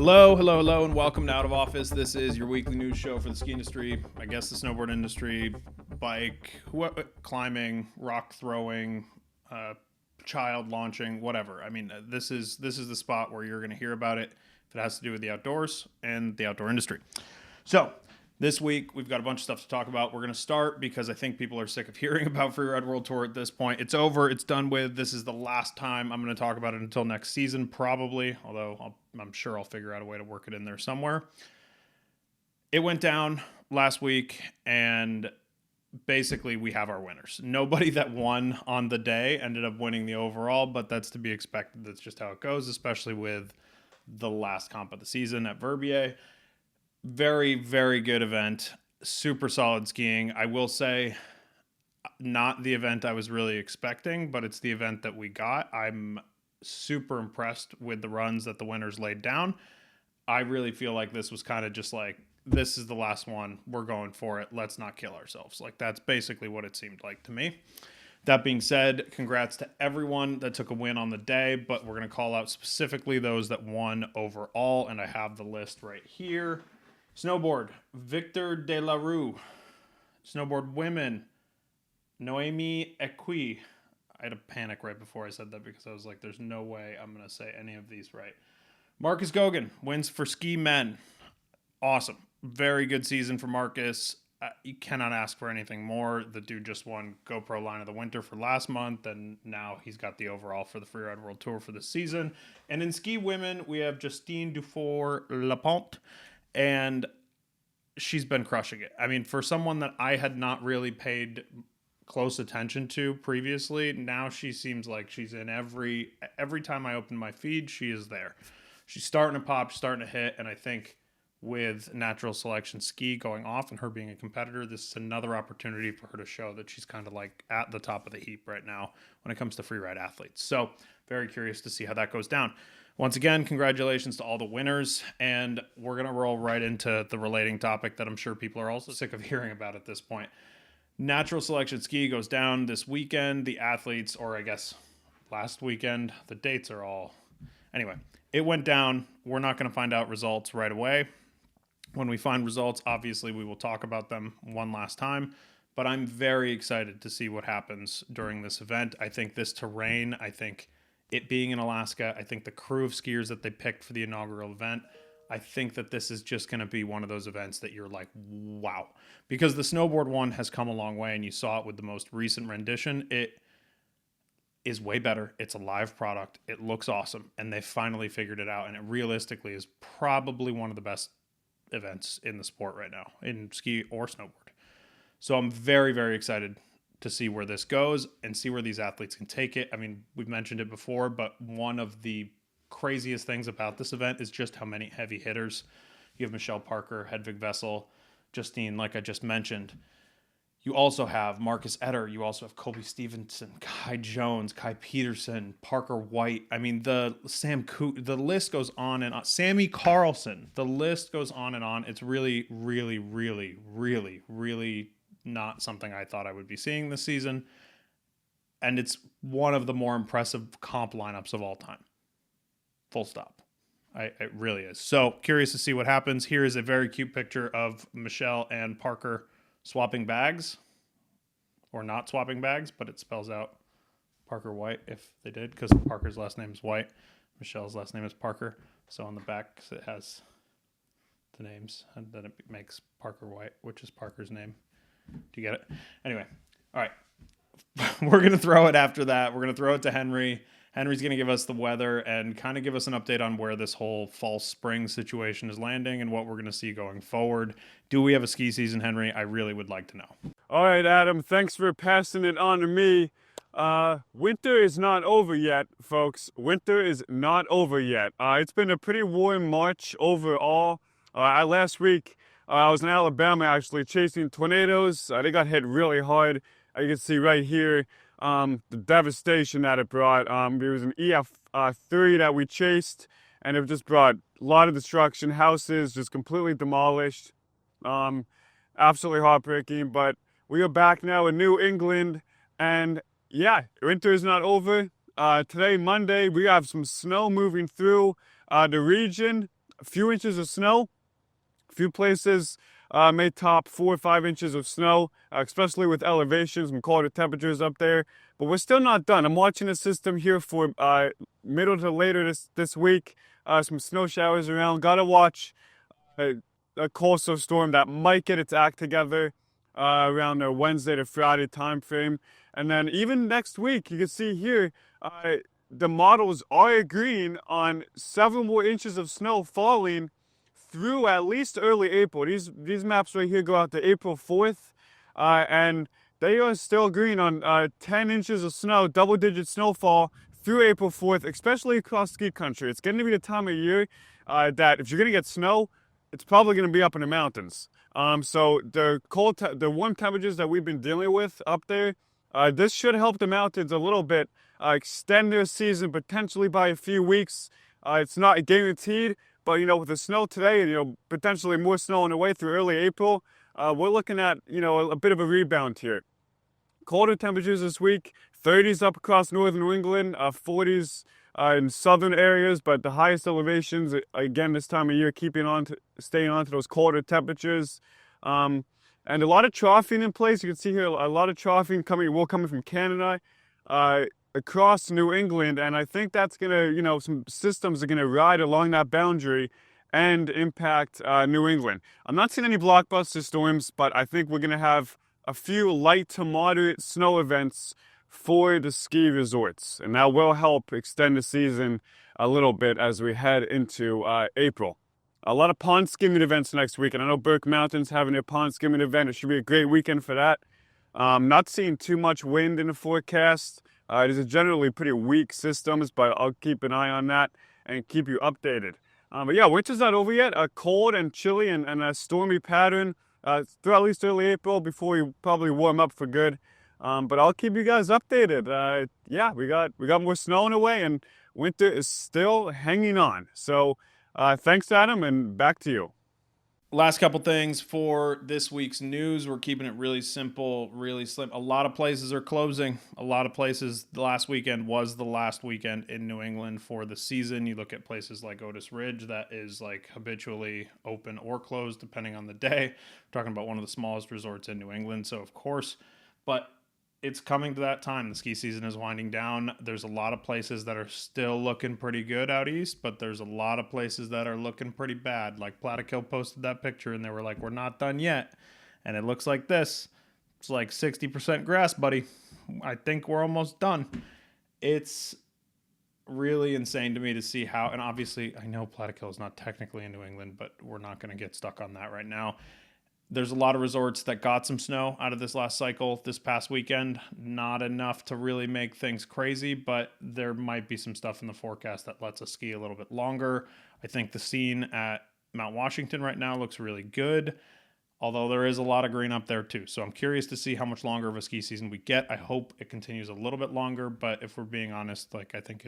Hello, hello, hello, and welcome to Out of Office. This is your weekly news show for the ski industry, I guess the snowboard industry, bike, climbing, rock throwing, child launching, whatever. I mean, this is the spot where you're going to hear about it if it has to do with the outdoors and the outdoor industry. So, this week, we've got a bunch of stuff to talk about. We're going to start because I think people are sick of hearing about Freeride World Tour at this point. It's over. It's done with. This is the last time I'm going to talk about it until next season, probably, although I'm sure I'll figure out a way to work it in there somewhere. It went down last week, and basically we have our winners. Nobody that won on the day ended up winning the overall, but that's to be expected. That's just how it goes, especially with the last comp of the season at Verbier. Very, very good event. Super solid skiing. I will say, not the event I was really expecting, but it's the event that we got. I'm super impressed with the runs that the winners laid down. I really feel like this was kind of just like, this is the last one. We're going for it. Let's not kill ourselves. Like, that's basically what it seemed like to me. That being said, congrats to everyone that took a win on the day, but we're going to call out specifically those that won overall, and I have the list right here. Snowboard, Victor De La Rue. Snowboard women, Noemi Equi. I had a panic right before I said that because I was like, there's no way I'm going to say any of these right. Marcus Gogan wins for ski men. Awesome. Very good season for Marcus. You cannot ask for anything more. The dude just won GoPro Line of the Winter for last month, and now he's got the overall for the Freeride World Tour for this season. And in ski women, we have Justine Dufour LaPointe, and she's been crushing it. I mean, for someone that I had not really paid close attention to previously, now she seems like she's in every time I open my feed, she is there. She's starting to pop, starting to hit, and I think with Natural Selection Ski going off and her being a competitor, this is another opportunity for her to show that she's kind of like at the top of the heap right now when it comes to freeride athletes. So very curious to see how that goes down. Once again, congratulations to all the winners, and we're going to roll right into the relating topic that I'm sure people are also sick of hearing about at this point. Natural Selection Ski goes down this weekend. The athletes, or I guess last weekend, the dates are all... Anyway, it went down. We're not going to find out results right away. When we find results, obviously we will talk about them one last time, but I'm very excited to see what happens during this event. I think this terrain, it being in Alaska, I think the crew of skiers that they picked for the inaugural event, I think that this is just going to be one of those events that you're like, wow. Because the snowboard one has come a long way, and you saw it with the most recent rendition. It is way better. It's a live product. It looks awesome, and they finally figured it out, and it realistically is probably one of the best events in the sport right now, in ski or snowboard. So I'm very, very excited to see where this goes and see where these athletes can take it. I mean, we've mentioned it before, but one of the craziest things about this event is just how many heavy hitters. You have Michelle Parker, Hedvig Vessel, Justine, like I just mentioned. You also have Marcus Etter. You also have Colby Stevenson, Kai Jones, Kai Peterson, Parker White. I mean, the list goes on and on. Sammy Carlson. The list goes on and on. It's really, really, really, really, really not something I thought I would be seeing this season. And it's one of the more impressive comp lineups of all time. Full stop. It really is. So curious to see what happens. Here is a very cute picture of Michelle and Parker swapping bags, or not swapping bags, but it spells out Parker White if they did, because Parker's last name is White. Michelle's last name is Parker. So on the back, it has the names, and then it makes Parker White, which is Parker's name. Do you get it? Anyway, all right. We're going to throw it after that. We're going to throw it to Henry. Henry's going to give us the weather and kind of give us an update on where this whole false spring situation is landing and what we're going to see going forward. Do we have a ski season, Henry? I really would like to know. All right, Adam, thanks for passing it on to me. Winter is not over yet, folks. Winter is not over yet. It's been a pretty warm March overall. Last week, I was in Alabama actually chasing tornadoes. They got hit really hard. You can see right here the devastation that it brought. There was an EF3 that we chased, and it just brought a lot of destruction. Houses just completely demolished. Absolutely heartbreaking, but we are back now in New England, and yeah, winter is not over. Today, Monday, we have some snow moving through the region. a few inches of snow. A few places may top 4 or 5 inches of snow, especially with elevations and colder temperatures up there. But we're still not done. I'm watching the system here for middle to later this week. Some snow showers around. Gotta watch a coastal storm that might get its act together around the Wednesday to Friday time frame. And then even next week, you can see here, the models are agreeing on several more inches of snow falling through at least early April. These maps right here go out to April 4th, and they are still agreeing on 10 inches of snow, double-digit snowfall through April 4th, especially across ski country. It's going to be the time of year that if you're going to get snow, it's probably going to be up in the mountains. So the the warm temperatures that we've been dealing with up there, this should help the mountains a little bit, extend their season potentially by a few weeks. It's not guaranteed, but with the snow today and potentially more snow on the way through early April, we're looking at a bit of a rebound here. Colder temperatures this week, 30s up across northern New England, 40s in southern areas, but the highest elevations again this time of year staying on to those colder temperatures. And a lot of troughing in place. You can see here a lot of troughing coming from Canada across New England, and I think that's gonna some systems are gonna ride along that boundary and impact New England. I'm not seeing any blockbuster storms, but I think we're gonna have a few light to moderate snow events for the ski resorts, and that will help extend the season a little bit as we head into April. A lot of pond skimming events next week, and I know Burke Mountain's having a pond skimming event. It should be a great weekend for that. Not seeing too much wind in the forecast. It is a generally pretty weak systems, but I'll keep an eye on that and keep you updated. But yeah, winter's not over yet. Cold and chilly and a stormy pattern through at least early April before we probably warm up for good. But I'll keep you guys updated. Yeah, we got more snow on the way, and winter is still hanging on. So thanks, Adam, and back to you. Last couple things for this week's news. We're keeping it really simple, really slim. A lot of places are closing. A lot of places, the last weekend was the last weekend in New England for the season. You look at places like Otis Ridge, that is like habitually open or closed depending on the day. We're talking about one of the smallest resorts in New England, so of course. But it's coming to that time. The ski season is winding down. There's a lot of places that are still looking pretty good out east, but there's a lot of places that are looking pretty bad. Like Plattekill posted that picture and they were like, we're not done yet. And it looks like this. It's like 60% grass, buddy. I think we're almost done. It's really insane to me to see how, and obviously I know Plattekill is not technically in New England, but we're not going to get stuck on that right now. There's a lot of resorts that got some snow out of this last cycle this past weekend. Not enough to really make things crazy, but there might be some stuff in the forecast that lets us ski a little bit longer. I think the scene at Mount Washington right now looks really good, although there is a lot of green up there too. So I'm curious to see how much longer of a ski season we get. I hope it continues a little bit longer, but if we're being honest, I think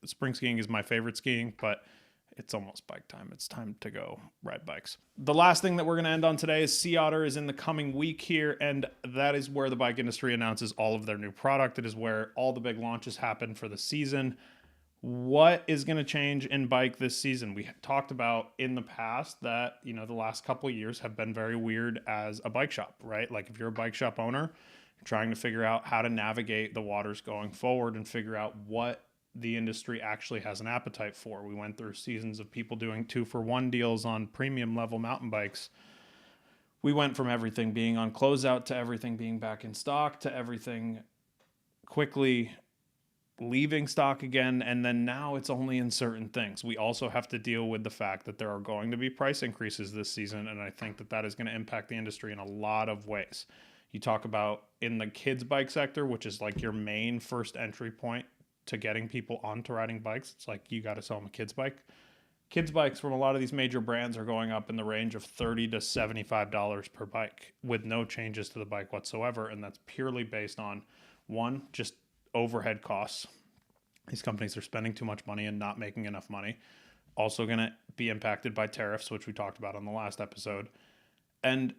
spring skiing is my favorite skiing, but it's almost bike time. It's time to go ride bikes. The last thing that we're going to end on today is Sea Otter is in the coming week here, and that is where the bike industry announces all of their new product. It is where all the big launches happen for the season. What is going to change in bike this season? We talked about in the past that, the last couple of years have been very weird as a bike shop, right? Like if you're a bike shop owner, you're trying to figure out how to navigate the waters going forward and figure out what the industry actually has an appetite for. We went through seasons of people doing 2-for-1 deals on premium level mountain bikes. We went from everything being on closeout to everything being back in stock to everything quickly leaving stock again. And then now it's only in certain things. We also have to deal with the fact that there are going to be price increases this season. And I think that is going to impact the industry in a lot of ways. You talk about in the kids bike sector, which is like your main first entry point to getting people onto riding bikes. It's like you got to sell them a kid's bike. Kids bikes from a lot of these major brands are going up in the range of $30 to $75 per bike with no changes to the bike whatsoever. And that's purely based on, one, just overhead costs. These companies are spending too much money and not making enough money. Also going to be impacted by tariffs, which we talked about on the last episode. And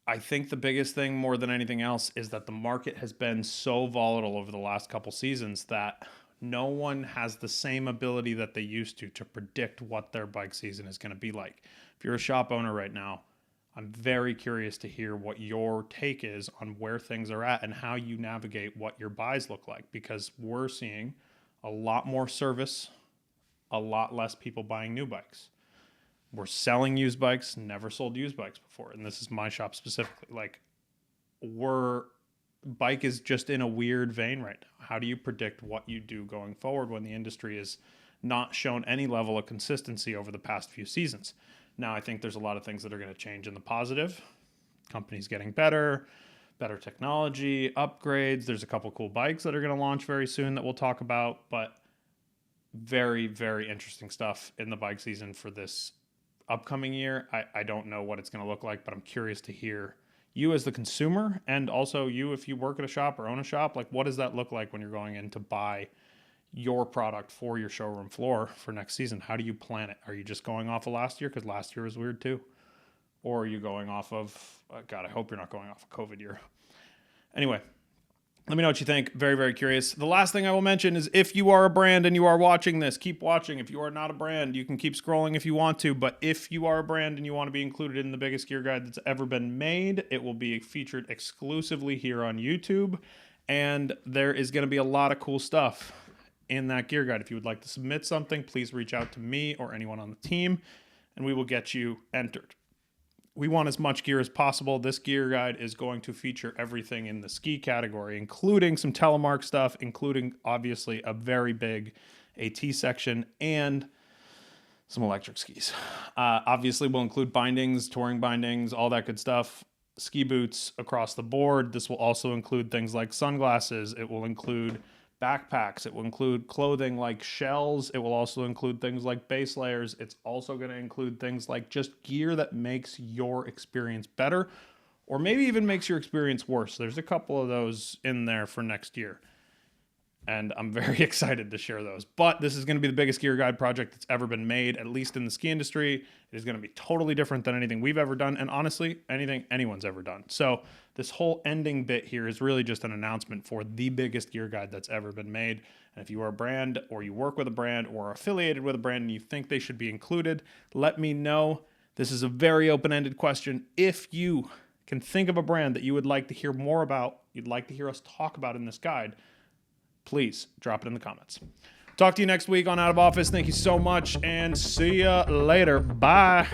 I think the biggest thing more than anything else is that the market has been so volatile over the last couple seasons that No one has the same ability that they used to predict what their bike season is going to be like. If you're a shop owner right now, I'm very curious to hear what your take is on where things are at and how you navigate what your buys look like, because we're seeing a lot more service, a lot less people buying new bikes. We're selling used bikes, never sold used bikes before. And this is my shop specifically. Like, bike is just in a weird vein right now. How do you predict what you do going forward when the industry has not shown any level of consistency over the past few seasons? Now, I think there's a lot of things that are going to change in the positive. Companies getting better technology, upgrades. There's a couple cool bikes that are going to launch very soon that we'll talk about, but very, very interesting stuff in the bike season for this upcoming year. I don't know what it's going to look like, but I'm curious to hear you as the consumer, and also you if you work at a shop or own a shop. Like, what does that look like when you're going in to buy your product for your showroom floor for next season? How do you plan it? Are you just going off of last year because last year was weird too? Or are you going off of, God, I hope you're not going off of COVID year. Anyway, let me know what you think. Very, very curious. The last thing I will mention is, if you are a brand and you are watching this, keep watching. If you are not a brand, you can keep scrolling if you want to. But if you are a brand and you want to be included in the biggest gear guide that's ever been made, it will be featured exclusively here on YouTube. And there is going to be a lot of cool stuff in that gear guide. If you would like to submit something, please reach out to me or anyone on the team, and we will get you entered. We want as much gear as possible. This gear guide is going to feature everything in the ski category, including some telemark stuff, including obviously a very big AT section and some electric skis. Obviously, we'll include bindings, touring bindings, all that good stuff, ski boots across the board. This will also include things like sunglasses. It will include backpacks. It will include clothing like shells. It will also include things like base layers. It's also going to include things like just gear that makes your experience better, or maybe even makes your experience worse. There's a couple of those in there for next year, and I'm very excited to share those. But this is going to be the biggest gear guide project that's ever been made, at least in the ski industry. It is going to be totally different than anything we've ever done, and honestly, anything anyone's ever done. So this whole ending bit here is really just an announcement for the biggest gear guide that's ever been made. And if you are a brand, or you work with a brand, or are affiliated with a brand, and you think they should be included, let me know. This is a very open-ended question. If you can think of a brand that you would like to hear more about, you'd like to hear us talk about in this guide, please drop it in the comments. Talk to you next week on Out of Office. Thank you so much, and see ya later. Bye.